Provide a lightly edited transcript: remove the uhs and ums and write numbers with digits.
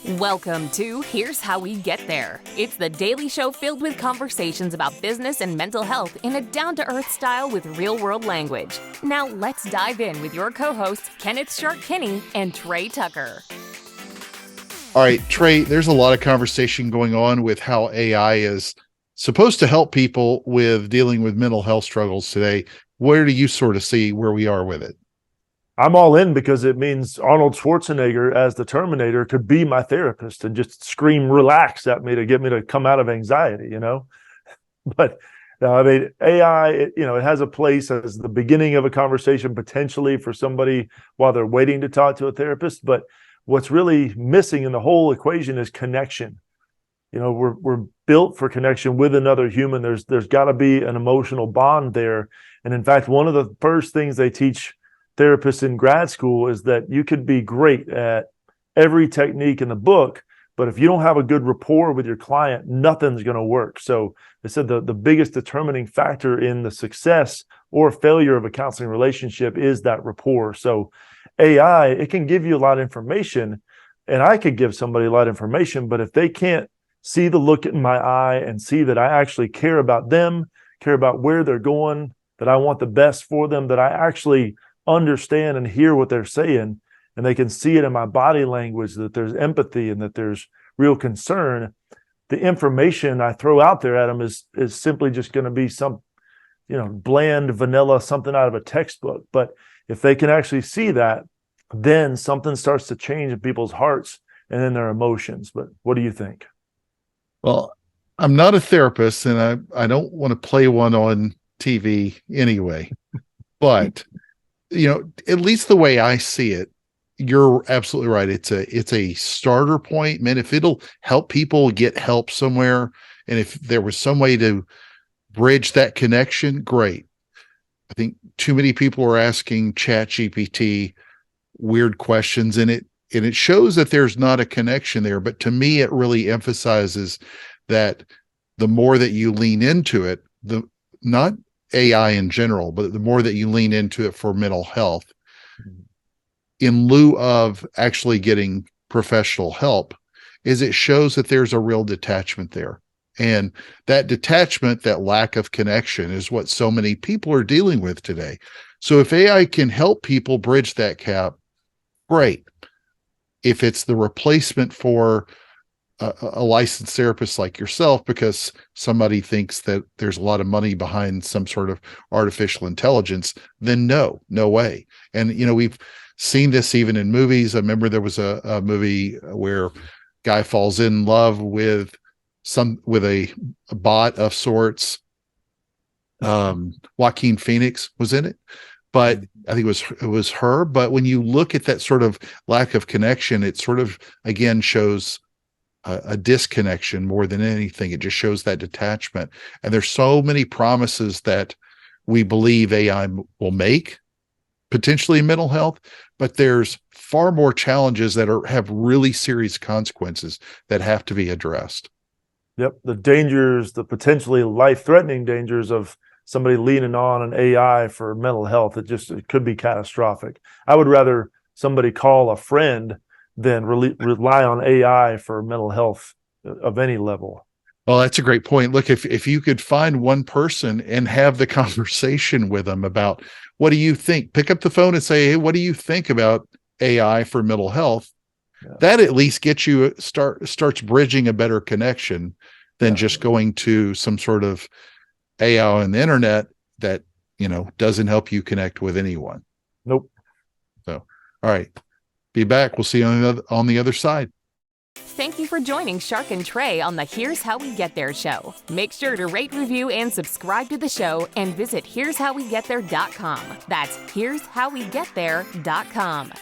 Welcome to Here's How We Get There. It's the daily show filled with conversations about business and mental health in a down-to-earth style with real-world language. Now let's dive in with your co-hosts, Kenneth Shark-Kinney and Trey Tucker. All right, Trey, there's a lot of conversation going on with how AI is supposed to help people with dealing with mental health struggles today. Where do you sort of see where we are with it? I'm all in because it means Arnold Schwarzenegger as the Terminator could be my therapist and just scream relax at me to get me to come out of anxiety, But I mean, AI, it has a place as the beginning of a conversation potentially for somebody while they're waiting to talk to a therapist. But what's really missing in the whole equation is connection. We're built for connection with another human. There's got to be an emotional bond there. And in fact, one of the first things they teach therapists in grad school is that you could be great at every technique in the book, but if you don't have a good rapport with your client, nothing's going to work. So they said the biggest determining factor in the success or failure of a counseling relationship is that rapport. So AI, it can give you a lot of information, and I could give somebody a lot of information, but if they can't see the look in my eye and see that I actually care about them, care about where they're going, that I want the best for them, that I actually understand and hear what they're saying, and they can see it in my body language that there's empathy and that there's real concern, the information I throw out there at them is simply just going to be some bland vanilla something out of a textbook. But if they can actually see that, then something starts to change in people's hearts and in their emotions. But what do you think? Well, I'm not a therapist, and I don't want to play one on TV anyway, but at least the way I see it, you're absolutely right. It's a starter point, man. If it'll help people get help somewhere, and if there was some way to bridge that connection, great. I think too many people are asking ChatGPT weird questions, and it shows that there's not a connection there. But to me, it really emphasizes that the more that you lean into it, not AI in general, but the more that you lean into it for mental health, in lieu of actually getting professional help, is it shows that there's a real detachment there. And that detachment, that lack of connection, is what so many people are dealing with today. So if AI can help people bridge that gap, great. If it's the replacement for a licensed therapist like yourself because somebody thinks that there's a lot of money behind some sort of artificial intelligence, then no way. And we've seen this even in movies. I remember there was a movie where guy falls in love with a bot of sorts. Joaquin Phoenix was in it, but I think it was her. But when you look at that sort of lack of connection, it sort of again shows a disconnection more than anything. It just shows that detachment. And there's so many promises that we believe AI will make, potentially mental health, but there's far more challenges that have really serious consequences that have to be addressed. Yep. The dangers, the potentially life-threatening dangers of somebody leaning on an AI for mental health, it could be catastrophic. I would rather somebody call a friend than rely on AI for mental health of any level. Well, that's a great point. Look, if you could find one person and have the conversation with them about what do you think, pick up the phone and say, hey, what do you think about AI for mental health? Yeah. That at least gets you starts bridging a better connection than just going to some sort of AI on the internet that doesn't help you connect with anyone. Nope. So, all right. Be back. We'll see you on the other side. Thank you for joining Shark and Trey on the Here's How We Get There show. Make sure to rate, review, and subscribe to the show and visit here'showwegetthere.com. That's here'showwegetthere.com.